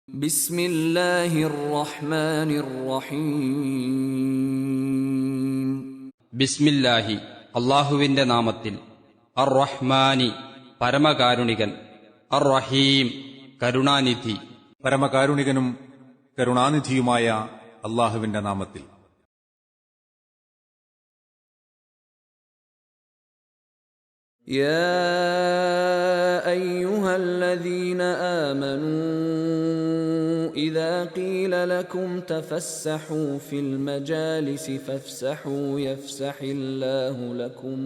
بسم الله الرحمن الرحيم ബിസ്മില്ലാഹി അല്ലാഹുവിന്റെ നാമത്തിൽ. അർ റഹ്മാനി പരമകാരുണികൻ, അർ റഹീം കരുണാനിധി. പരമകാരുണികനും കരുണാനിധിയുമായ അല്ലാഹുവിന്റെ നാമത്തിൽ. يا أيها الذين آمنوا إذا قيل لكم تفسحوا في المجالس فافسحوا يفسح الله لكم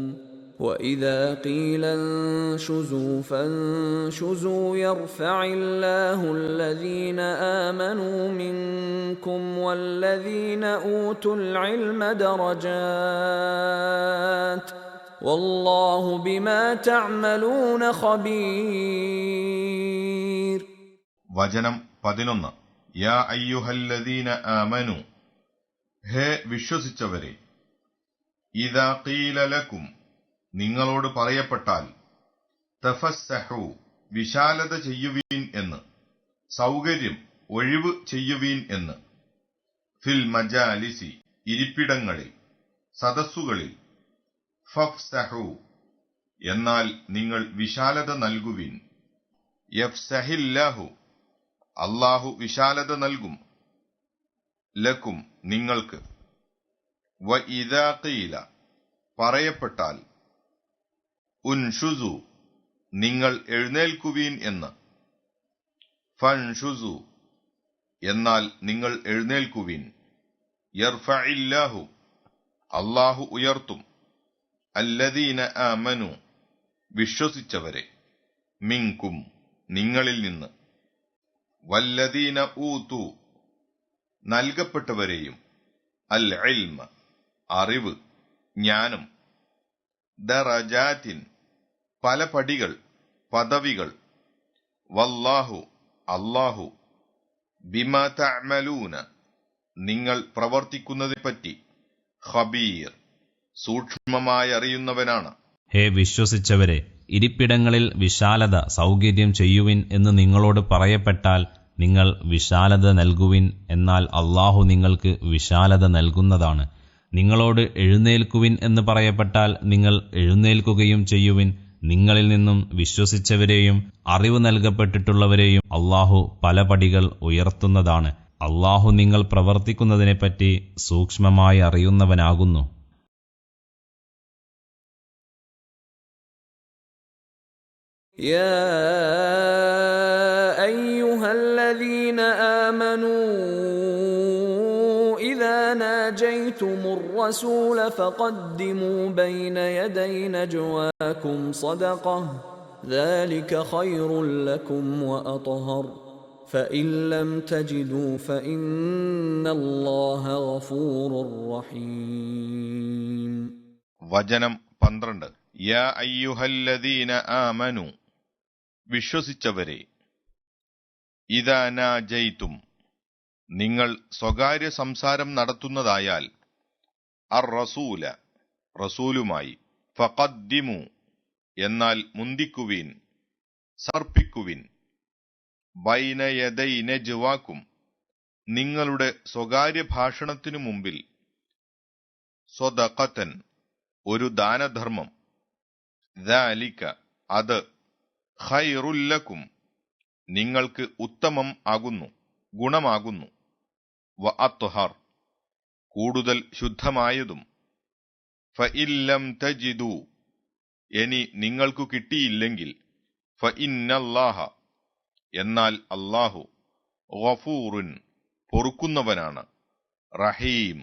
وإذا قيل انشزوا فانشزوا يرفع الله الذين آمنوا منكم والذين أوتوا العلم درجات والله بما تعملون خبير. വചനം 11. യാ അയ്യുഹല്ലദീന ആമനു, ഹേ വിശ്വസിച്ചവരെ, ഇദാ ഖീല ലക്കും, നിങ്ങളോട് പറയപ്പെട്ടാൽ, തഫസ്സഹു, വിശാലത ചെയ്യുവീൻ എന്ന്, സൗകര്യം ഒഴിവ് ചെയ്യുവീൻ എന്ന്, ഫിൽ മജാലിസി, ഇരിപ്പിടങ്ങളിൽ, സദസ്സുകളിൽ, ഫഫ്സഹു, എന്നാൽ നിങ്ങൾ വിശാലത നൽകുവിൻ, യഫ്സഹില്ലാഹു, അല്ലാഹു വിശാലത നൽകും, ലക്കും, നിങ്ങൾക്ക്, വ ഇദാ ഖീല, പറയപ്പെട്ടാൽ, ഉൻഷുസു, നിങ്ങൾ എഴുന്നേൽക്കുവീൻ എന്ന്, ഫൻഷുസു, എന്നാൽ നിങ്ങൾ എഴുന്നേൽക്കുവീൻ, യർഫഇല്ലാഹു, അല്ലാഹു ഉയർത്തും, അല്ലദീന ആമനു, വിശ്വസിച്ചവരെ, മിൻകും, നിങ്ങളിൽ നിന്ന്, വല്ലദീന ഊതു, നൽകപ്പെട്ടവരെയും, അൽ ഇൽമ, അറിവ്, ജ്ഞാനം, ദറജാത്തിൻ, പല പടികൾ, പദവികൾ, വല്ലാഹു, അല്ലാഹു, ബിമാ തഅമലൂന, നിങ്ങൾ പ്രവർത്തിക്കുന്നതിനെപ്പറ്റി, ഖബീർ, സൂക്ഷ്മമായി അറിയുന്നവനാണ്. ഹേ വിശ്വസിച്ചവരെ, ഇരിപ്പിടങ്ങളിൽ വിശാലത, സൗകര്യം ചെയ്യുവിൻ എന്ന് നിങ്ങളോട് പറയപ്പെട്ടാൽ നിങ്ങൾ വിശാലത നൽകുവിൻ, എന്നാൽ അല്ലാഹു നിങ്ങൾക്ക് വിശാലത നൽകുന്നതാണ്. നിങ്ങളോട് എഴുന്നേൽക്കുവിൻ എന്ന് പറയപ്പെട്ടാൽ നിങ്ങൾ എഴുന്നേൽക്കുകയും ചെയ്യുവിൻ. നിങ്ങളിൽ നിന്നും വിശ്വസിച്ചവരെയും അറിവ് നൽകപ്പെട്ടിട്ടുള്ളവരെയും അല്ലാഹു പല പടികൾ ഉയർത്തുന്നതാണ്. അല്ലാഹു നിങ്ങൾ പ്രവർത്തിക്കുന്നതിനെപ്പറ്റി സൂക്ഷ്മമായി അറിയുന്നവനാകുന്നു. يا أيها الذين آمنوا إذا ناجيتم الرسول فقدموا بين يدي نجواكم صدقة ذلك خير لكم وأطهر فإن لم تجدوا فإن الله غفور رحيم. വചനം 12. യാ അയ്യുഹല്ലദീന ആമനു, വിശ്വസിച്ചവരെ, ഇദാ നാജൈതും, നിങ്ങൾ സ്വകാര്യ സംസാരം നടത്തുന്നതായാൽ, അർ റസൂല, റസൂലുമായി, ഫഖദ്ദിമു, എന്നാൽ മുന്തിക്കുവിൻ, സമർപ്പിക്കുവിൻ, ബൈന യദൈ നജ്വാക്കും, നിങ്ങളുടെ സ്വകാര്യ ഭാഷണത്തിനു മുമ്പിൽ, സ്വദഖതൻ, ഒരു ദാനധർമ്മം, ദാലിക, അത്, ഖൈറുൽ ലക്കും, നിങ്ങൾക്ക് ഉത്തമം ആകുന്നു, ഗുണമാകുന്നു, വ അത്ഹർ, കൂടുതൽ ശുദ്ധമായതും, ഫഇൻ ലം തജിദു, ഇനി നിങ്ങൾക്കു കിട്ടിയില്ലെങ്കിൽ, ഫഇന്നല്ലാഹ, എന്നാൽ അല്ലാഹു, ഗഫൂറുൻ, പൊറുക്കുന്നവനാണ്, റഹീം,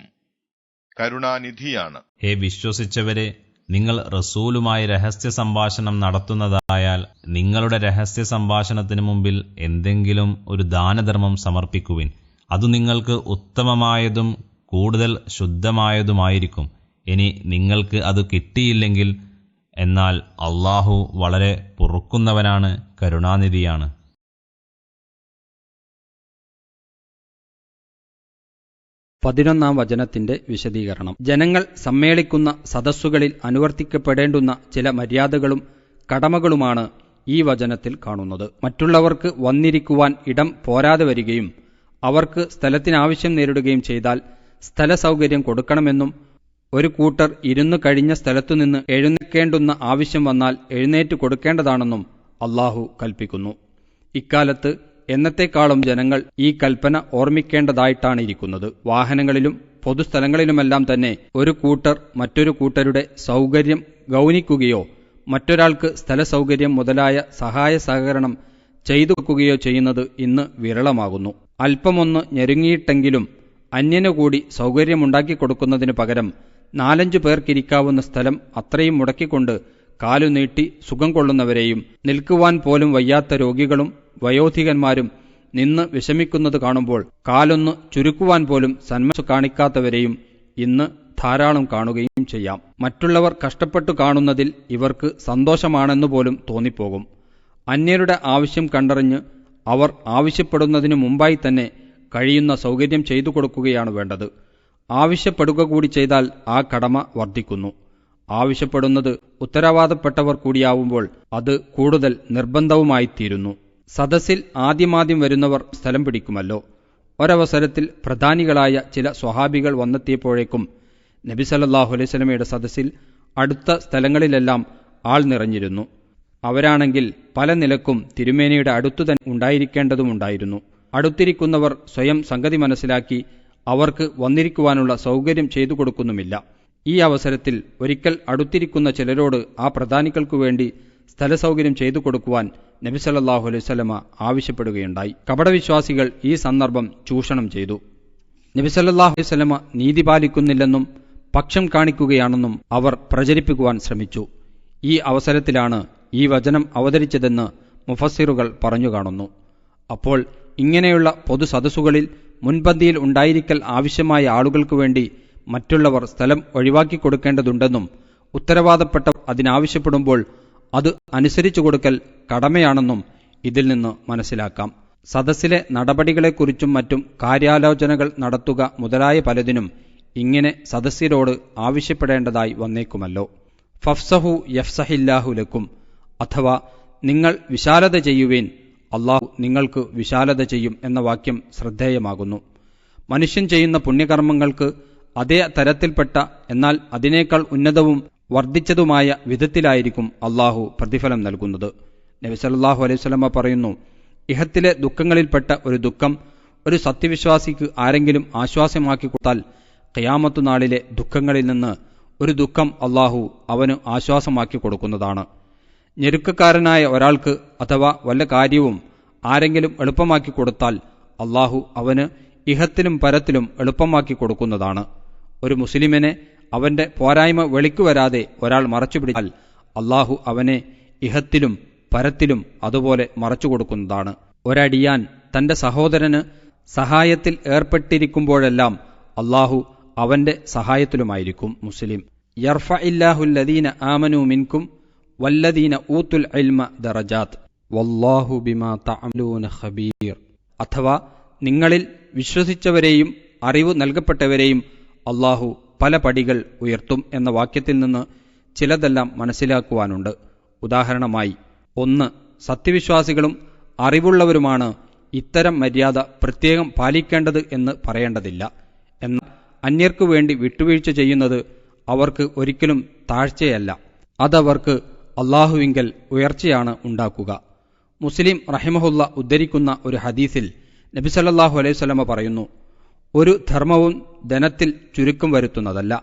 കരുണാനിധിയാണ്. ഹേ വിശ്വസിച്ചവരെ, നിങ്ങൾ റസൂലുമായി രഹസ്യ സംഭാഷണം നടത്തുന്നതായാൽ നിങ്ങളുടെ രഹസ്യ സംഭാഷണത്തിനു മുമ്പിൽ എന്തെങ്കിലും ഒരു ദാനധർമ്മം സമർപ്പിക്കുവിൻ. അതു നിങ്ങൾക്ക് ഉത്തമമായതും കൂടുതൽ ശുദ്ധമായതുമായിരിക്കും. ഇനി നിങ്ങൾക്ക് അത് കിട്ടിയില്ലെങ്കിൽ, എന്നാൽ അല്ലാഹു വളരെ പൊറുക്കുന്നവനാണ്, കരുണാനിധിയാണ്. പതിനൊന്നാം വചനത്തിന്റെ വിശദീകരണം. ജനങ്ങൾ സമ്മേളിക്കുന്ന സദസ്സുകളിൽ അനുവർത്തിക്കപ്പെടേണ്ടുന്ന ചില മര്യാദകളും കടമകളുമാണ് ഈ വചനത്തിൽ കാണുന്നത്. മറ്റുള്ളവർക്ക് വന്നിരിക്കുവാൻ ഇടം പോരാതെ വരികയും അവർക്ക് സ്ഥലത്തിനാവശ്യം നേരിടുകയും ചെയ്താൽ സ്ഥല സൗകര്യം കൊടുക്കണമെന്നും ഒരു കൂട്ടർ ഇരുന്നു കഴിഞ്ഞ സ്ഥലത്തുനിന്ന് എഴുന്നേൽക്കേണ്ടുന്ന ആവശ്യം വന്നാൽ എഴുന്നേറ്റ് കൊടുക്കേണ്ടതാണെന്നും അള്ളാഹു കൽപ്പിക്കുന്നു. ഇക്കാലത്ത് എന്നത്തെക്കാളും ജനങ്ങൾ ഈ കൽപ്പന ഓർമ്മിക്കേണ്ടതായിട്ടാണിരിക്കുന്നത്. വാഹനങ്ങളിലും പൊതുസ്ഥലങ്ങളിലുമെല്ലാം തന്നെ ഒരു കൂട്ടർ മറ്റൊരു കൂട്ടരുടെ സൗകര്യം ഗൗനിക്കുകയോ മറ്റൊരാൾക്ക് സ്ഥല സൗകര്യം മുതലായ സഹായ സഹകരണം ചെയ്തു വെക്കുകയോ ചെയ്യുന്നത് ഇന്ന് വിരളമാകുന്നു. അല്പമൊന്ന് ഞെരുങ്ങിയിട്ടെങ്കിലും അന്യനു കൂടി സൗകര്യമുണ്ടാക്കി കൊടുക്കുന്നതിനു പകരം 4-5 പേർക്കിരിക്കാവുന്ന സ്ഥലം അത്രയും മുടക്കിക്കൊണ്ട് കാലുനീട്ടി സുഖം കൊള്ളുന്നവരെയും നിൽക്കുവാൻ പോലും വയ്യാത്ത രോഗികളും വയോധികന്മാരും നിന്ന് വിഷമിക്കുന്നത് കാണുമ്പോൾ കാലൊന്ന് ചുരുക്കുവാൻ പോലും സന്മനസ്സു കാണിക്കാത്തവരെയും ഇന്ന് ധാരാളം കാണുകയും ചെയ്യാം. മറ്റുള്ളവർ കഷ്ടപ്പെട്ടു കാണുന്നതിൽ ഇവർക്ക് സന്തോഷമാണെന്നു പോലും തോന്നിപ്പോകും. അന്യരുടെ ആവശ്യം കണ്ടറിഞ്ഞ് അവർ ആവശ്യപ്പെടുന്നതിനു മുമ്പായി തന്നെ കഴിയുന്ന സൗകര്യം ചെയ്തു കൊടുക്കുകയാണ് വേണ്ടത്. ആവശ്യപ്പെടുക കൂടി ചെയ്താൽ ആ കടമ വർദ്ധിക്കുന്നു. ആവശ്യപ്പെടുന്നത് ഉത്തരവാദപ്പെട്ടവർ കൂടിയാവുമ്പോൾ അത് കൂടുതൽ നിർബന്ധവുമായിത്തീരുന്നു. സദസ്സിൽ ആദ്യമാദ്യം വരുന്നവർ സ്ഥലം പിടിക്കുമല്ലോ. ഒരവസരത്തിൽ പ്രധാനികളായ ചില സ്വഹാബികൾ വന്നെത്തിയപ്പോഴേക്കും നബി സല്ലല്ലാഹു അലൈഹി വസല്ലമയുടെ സദസ്സിൽ അടുത്ത സ്ഥലങ്ങളിലെല്ലാം ആൾ നിറഞ്ഞിരുന്നു. അവരാണെങ്കിൽ പല നിലക്കും തിരുമേനിയുടെ അടുത്തു തന്നെ ഉണ്ടായിരിക്കേണ്ടതുമുണ്ടായിരുന്നു. അടുത്തിരിക്കുന്നവർ സ്വയം സംഗതി മനസ്സിലാക്കി അവർക്ക് വന്നിരിക്കുവാനുള്ള സൗകര്യം ചെയ്തു കൊടുക്കുന്നുമില്ല. ഈ അവസരത്തിൽ ഒരിക്കൽ അടുത്തിരിക്കുന്ന ചിലരോട് ആ പ്രധാനികൾക്കു വേണ്ടി സ്ഥലസൗകര്യം ചെയ്തു കൊടുക്കുവാൻ നബി സല്ലല്ലാഹു അലൈഹി വസല്ലമ ആവശ്യപ്പെടുകയുണ്ടായി. കപടവിശ്വാസികൾ ഈ സന്ദർഭം ചൂഷണം ചെയ്തു. നബി സല്ലല്ലാഹു അലൈഹി വസല്ലമ നീതി പാലിക്കുന്നില്ലെന്നും പക്ഷം കാണിക്കുകയാണെന്നും അവർ പ്രചരിപ്പിക്കുവാൻ ശ്രമിച്ചു. ഈ അവസരത്തിലാണ് ഈ വചനം അവതരിച്ചതെന്ന് മുഫസ്സിറുകൾ പറഞ്ഞു കാണുന്നു. അപ്പോൾ ഇങ്ങനെയുള്ള പൊതു സദസ്സുകളിൽ മുൻപന്തിയിൽ ഉണ്ടായിരിക്കൽ ആവശ്യമായ ആളുകൾക്കു വേണ്ടി മറ്റുള്ളവർ സ്ഥലം ഒഴിവാക്കി കൊടുക്കേണ്ടതുണ്ടെന്നും ഉത്തരവാദപ്പെട്ട അതിനാവശ്യപ്പെടുമ്പോൾ അത് അനുസരിച്ചു കൊടുക്കൽ കടമയാണെന്നും ഇതിൽ നിന്ന് മനസ്സിലാക്കാം. സദസ്സിലെ നടപടികളെക്കുറിച്ചും മറ്റും കാര്യാലോചനകൾ നടത്തുക മുതലായ പലതിനും ഇങ്ങനെ സദസ്യരോട് ആവശ്യപ്പെടേണ്ടതായി വന്നേക്കുമല്ലോ. ഫഫ്സഹു യഫ്സഹില്ലാഹു ലക്കും, അഥവാ നിങ്ങൾ വിശാലത ചെയ്യുവേൻ, അള്ളാഹു നിങ്ങൾക്ക് വിശാലത ചെയ്യും എന്ന വാക്യം ശ്രദ്ധേയമാകുന്നു. മനുഷ്യൻ ചെയ്യുന്ന പുണ്യകർമ്മങ്ങൾക്ക് അതേ തരത്തിൽപ്പെട്ട എന്നാൽ അതിനേക്കാൾ ഉന്നതവും വർദ്ധിച്ചതുമായ വിധത്തിലായിരിക്കും അള്ളാഹു പ്രതിഫലം നൽകുന്നത്. നബി സല്ലല്ലാഹു അലൈഹി വസല്ലമ പറയുന്നു, ഇഹത്തിലെ ദുഃഖങ്ങളിൽപ്പെട്ട ഒരു ദുഃഖം ഒരു സത്യവിശ്വാസിക്ക് ആരെങ്കിലും ആശ്വാസമാക്കി കൊടുത്താൽ ഖിയാമത്തു നാളിലെ ദുഃഖങ്ങളിൽ നിന്ന് ഒരു ദുഃഖം അള്ളാഹു അവന് ആശ്വാസമാക്കി കൊടുക്കുന്നതാണ്. ഞെരുക്കക്കാരനായ ഒരാൾക്ക് അഥവാ വല്ല കാര്യവും ആരെങ്കിലും എളുപ്പമാക്കി കൊടുത്താൽ അള്ളാഹു അവന് ഇഹത്തിലും പരത്തിലും എളുപ്പമാക്കി കൊടുക്കുന്നതാണ്. ഒരു മുസ്ലിമിനെ അവന്റെ പോരായ്മ വെളിക്കുവരാതെ ഒരാൾ മറച്ചുപിടിച്ചാൽ അള്ളാഹു അവനെ ഇഹത്തിലും പരത്തിലും അതുപോലെ മറച്ചു കൊടുക്കുന്നതാണ്. ഒരടിയാൻ തന്റെ സഹോദരന് സഹായത്തിൽ ഏർപ്പെട്ടിരിക്കുമ്പോഴെല്ലാം അള്ളാഹു അവന്റെ സഹായത്തിലുമായിരിക്കും. മുസ്ലിം. യർഫഇല്ലാഹുല്ലദീന ആമനൂ മിൻകും വല്ലദീന ഊത്തുൽ ഇൽമ ദറജാത്ത് വല്ലാഹു ബിമാ തഅമലൂന ഖബീർ. അഥവാ നിങ്ങളിൽ വിശ്വസിച്ചവരെയും അറിവ് നൽകപ്പെട്ടവരെയും അള്ളാഹു പല പടികൾ ഉയർത്തും എന്ന വാക്യത്തിൽ നിന്ന് ചിലതെല്ലാം മനസ്സിലാക്കുവാനുണ്ട്. ഉദാഹരണമായി, 1. സത്യവിശ്വാസികളും അറിവുള്ളവരുമാണ് ഇത്തരം മര്യാദ പ്രത്യേകം പാലിക്കേണ്ടത് എന്ന് പറയേണ്ടതില്ല. എന്നാൽ അന്യർക്കു വേണ്ടി വിട്ടുവീഴ്ച ചെയ്യുന്നത് അവർക്ക് ഒരിക്കലും താഴ്ചയല്ല, അതവർക്ക് അള്ളാഹുവിങ്കൽ ഉയർച്ചയാണ് ഉണ്ടാക്കുക. മുസ്ലിം റഹിമഹുല്ല ഉദ്ധരിക്കുന്ന ഒരു ഹദീസിൽ നബി സല്ലല്ലാഹു അലൈഹി വസല്ലമ പറയുന്നു, ഒരു ധർമ്മവും ധനത്തിൽ ചുരുക്കം വരുത്തുന്നതല്ല.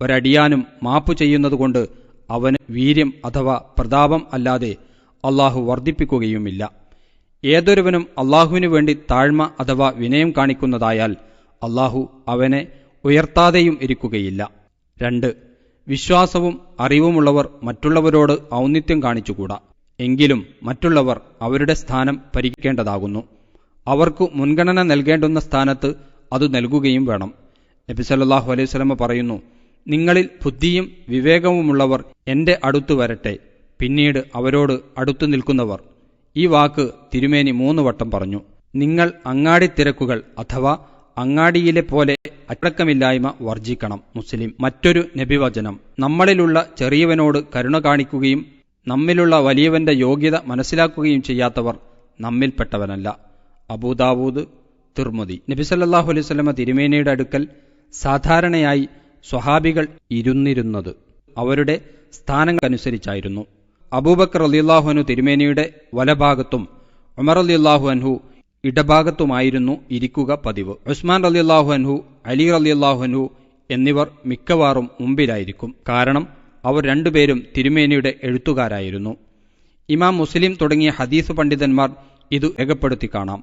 ഒരടിയാനും മാപ്പു ചെയ്യുന്നതുകൊണ്ട് അവന് വീര്യം അഥവാ പ്രതാപം അല്ലാതെ അള്ളാഹു വർദ്ധിപ്പിക്കുകയുമില്ല. ഏതൊരുവനും അള്ളാഹുവിനു വേണ്ടി താഴ്മ അഥവാ വിനയം കാണിക്കുന്നതായാൽ അള്ളാഹു അവനെ ഉയർത്താതെയും ഇരിക്കുകയില്ല. 2. വിശ്വാസവും അറിവുമുള്ളവർ മറ്റുള്ളവരോട് ഔന്നിത്യം കാണിച്ചുകൂടാ. എങ്കിലും മറ്റുള്ളവർ അവരുടെ സ്ഥാനം പരിഗണിക്കേണ്ടതാകുന്നു. അവർക്കു മുൻഗണന നൽകേണ്ടുന്ന സ്ഥാനത്ത് അത് നൽകുകയും വേണം. നബി സല്ലല്ലാഹു അലൈഹി വസല്ലമ പറയുന്നു, നിങ്ങളിൽ ബുദ്ധിയും വിവേകവുമുള്ളവർ എന്റെ അടുത്തു വരട്ടെ, പിന്നീട് അവരോട് അടുത്തു നിൽക്കുന്നവർ. ഈ വാക്ക് തിരുമേനി 3 വട്ടം പറഞ്ഞു. നിങ്ങൾ അങ്ങാടിത്തിരക്കുകൾ അഥവാ അങ്ങാടിയിലെ പോലെ അച്ചടക്കമില്ലായ്മ വർജിക്കണം. മുസ്ലിം. മറ്റൊരു നബിവചനം, നമ്മളിലുള്ള ചെറിയവനോട് കരുണ കാണിക്കുകയും നമ്മിലുള്ള വലിയവന്റെ യോഗ്യത മനസ്സിലാക്കുകയും ചെയ്യാത്തവർ നമ്മിൽപ്പെട്ടവനല്ല. അബൂദാവൂദ്, തിർമുദി. നബി സല്ലല്ലാഹു അലൈഹി വസല്ലമ തിരുമേനിയുടെ അടുക്കൽ സാധാരണയായി സ്വഹാബികൾ ഇരുന്നിരുന്നത് അവരുടെ സ്ഥാനങ്ങൾക്കനുസരിച്ചായിരുന്നു. അബൂബക്കർ റളിയല്ലാഹു അൻഹു തിരുമേനിയുടെ വലഭാഗത്തും ഉമർ റളിയല്ലാഹു അൻഹു ഇടഭാഗത്തുമായിരുന്നു ഇരിക്കുക പതിവ്. ഉസ്മാൻ റളിയല്ലാഹു അൻഹു, അലി റളിയല്ലാഹു അൻഹു എന്നിവർ മിക്കവാറും മുമ്പിലായിരിക്കും. കാരണം അവർ രണ്ടുപേരും തിരുമേനിയുടെ എഴുത്തുകാരായിരുന്നു. ഇമാം മുസ്ലിം തുടങ്ങിയ ഹദീസ് പണ്ഡിതന്മാർ ഇത് രേഖപ്പെടുത്തി കാണാം.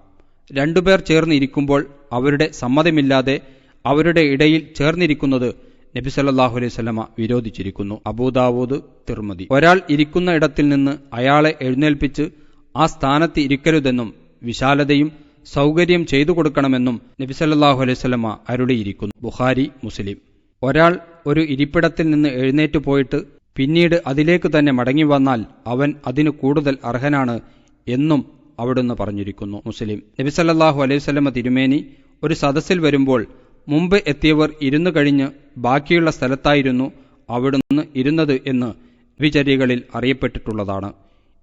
രണ്ടുപേർ ചേർന്ന് ഇരിക്കുമ്പോൾ അവരുടെ സമ്മതമില്ലാതെ അവരുടെ ഇടയിൽ ചേർന്നിരിക്കുന്നത് നബി സല്ലല്ലാഹു അലൈഹി വസല്ലമ വിരോധിച്ചിരിക്കുന്നു. അബൂദാവൂദ്, തിർമുദി. ഒരാൾ ഇരിക്കുന്ന ഇടത്തിൽ നിന്ന് അയാളെ എഴുന്നേൽപ്പിച്ച് ആ സ്ഥാനത്ത് ഇരിക്കരുതെന്നും വിശാലതയും സൗകര്യം ചെയ്തു കൊടുക്കണമെന്നും നബി സല്ലല്ലാഹു അലൈഹി വസല്ലമ അരുളിയിരിക്കുന്നു. ബുഖാരി, മുസ്ലിം. ഒരാൾ ഒരു ഇരിപ്പിടത്തിൽ നിന്ന് എഴുന്നേറ്റ് പോയിട്ട് പിന്നീട് അതിലേക്ക് തന്നെ മടങ്ങി വന്നാൽ അവൻ അതിന് കൂടുതൽ അർഹനാണ് എന്നും അവിടുന്ന് പറഞ്ഞിരിക്കുന്നു. മുസ്ലിം. നബി സല്ലല്ലാഹു അലൈഹി വസല്ലമ തിരുമേനി ഒരു സദസ്സിൽ വരുമ്പോൾ മുമ്പ് എത്തിയവർ ഇരുന്നു കഴിഞ്ഞ് ബാക്കിയുള്ള സ്ഥലത്തായിരുന്നു അവിടുന്ന് ഇരുന്നത് എന്ന് വിചര്യകളിൽ അറിയപ്പെട്ടിട്ടുള്ളതാണ്.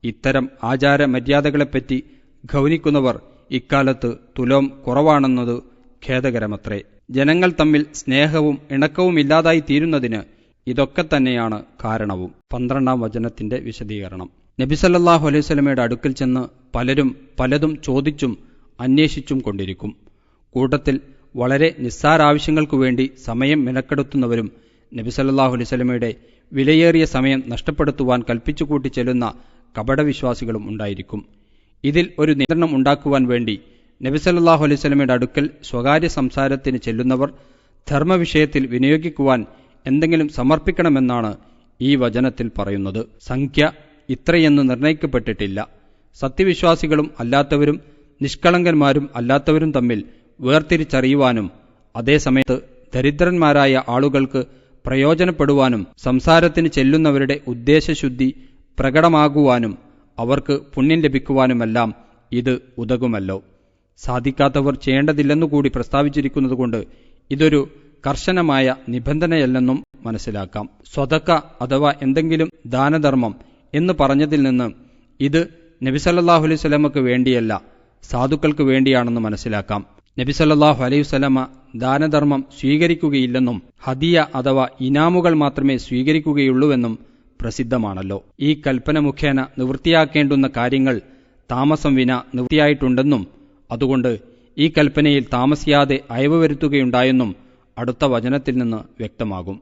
ഇത്തരം ആചാര മര്യാദകളെപ്പറ്റി ഗൗനിക്കുന്നവർ ഇക്കാലത്ത് തുലോം കുറവാണെന്നത് ഖേദകരമത്രേ. ജനങ്ങൾ തമ്മിൽ സ്നേഹവും ഇണക്കവുമില്ലാതായി തീരുന്നതിന് ഇതൊക്കെ തന്നെയാണ് കാരണവും. 12-ാം വചനത്തിന്റെ വിശദീകരണം. നബി സല്ലല്ലാഹു അലൈഹി വസല്ലമയുടെ അടുക്കൽ ചെന്ന് പലരും പലതും ചോദിച്ചും അന്വേഷിച്ചും കൊണ്ടിരിക്കും. കൂട്ടത്തിൽ വളരെ നിസ്സാരാവശ്യങ്ങൾക്കു വേണ്ടി സമയം മെനക്കെടുത്തുന്നവരും നബി സല്ലല്ലാഹു അലൈഹി വസല്ലമയുടെ വിലയേറിയ സമയം നഷ്ടപ്പെടുത്തുവാൻ കൽപ്പിച്ചുകൂട്ടി ചെല്ലുന്ന കപടവിശ്വാസികളും ഉണ്ടായിരിക്കും. ഇതിൽ ഒരു നിയന്ത്രണം ഉണ്ടാക്കുവാൻ വേണ്ടി നബി സല്ലല്ലാഹു അലൈഹി വസല്ലമയുടെ അടുക്കൽ സ്വകാര്യ സംസാരത്തിന് ചെല്ലുന്നവർ ധർമ്മവിഷയത്തിൽ വിനിയോഗിക്കുവാൻ എന്തെങ്കിലും സമർപ്പിക്കണമെന്നാണ് ഈ വചനത്തിൽ പറയുന്നത്. സംഖ്യ ഇത്രയെന്ന് നിർണയിക്കപ്പെട്ടിട്ടില്ല. സത്യവിശ്വാസികളും അല്ലാത്തവരും നിഷ്കളങ്കന്മാരും അല്ലാത്തവരും തമ്മിൽ വേർതിരിച്ചറിയുവാനും അതേസമയത്ത് ദരിദ്രന്മാരായ ആളുകൾക്ക് പ്രയോജനപ്പെടുവാനും സംസാരത്തിന് ചെല്ലുന്നവരുടെ ഉദ്ദേശശുദ്ധി പ്രകടമാകുവാനും അവർക്ക് പുണ്യം ലഭിക്കുവാനുമെല്ലാം ഇത് ഉതകുമല്ലോ. സാധിക്കാത്തവർ ചെയ്യേണ്ടതില്ലെന്നുകൂടി പ്രസ്താവിച്ചിരിക്കുന്നതുകൊണ്ട് ഇതൊരു കർശനമായ നിബന്ധനയല്ലെന്നും മനസ്സിലാക്കാം. സ്വതക്ക അഥവാ എന്തെങ്കിലും ദാനധർമ്മം എന്ന് പറഞ്ഞതിൽ നിന്ന് ഇത് നബി സല്ലല്ലാഹു അലൈഹി വസല്ലമക്ക് വേണ്ടിയല്ല, സാധുക്കൾക്ക് വേണ്ടിയാണെന്ന് മനസ്സിലാക്കാം. നബി സല്ലല്ലാഹു അലൈഹി വസല്ലമ ദാനധർമ്മം സ്വീകരിക്കുകയില്ലെന്നും ഹദിയ അഥവാ ഇനാമുകൾ മാത്രമേ സ്വീകരിക്കുകയുള്ളൂവെന്നും പ്രസിദ്ധമാണല്ലോ. ഈ കൽപ്പന മുഖേന നിവൃത്തിയാക്കേണ്ടുന്ന കാര്യങ്ങൾ താമസം വിന നിവൃത്തിയായിട്ടുണ്ടെന്നും അതുകൊണ്ട് ഈ കൽപ്പനയിൽ താമസിയാതെ അയവ് വരുത്തുകയുണ്ടായെന്നും അടുത്ത വചനത്തിൽ നിന്ന് വ്യക്തമാകും.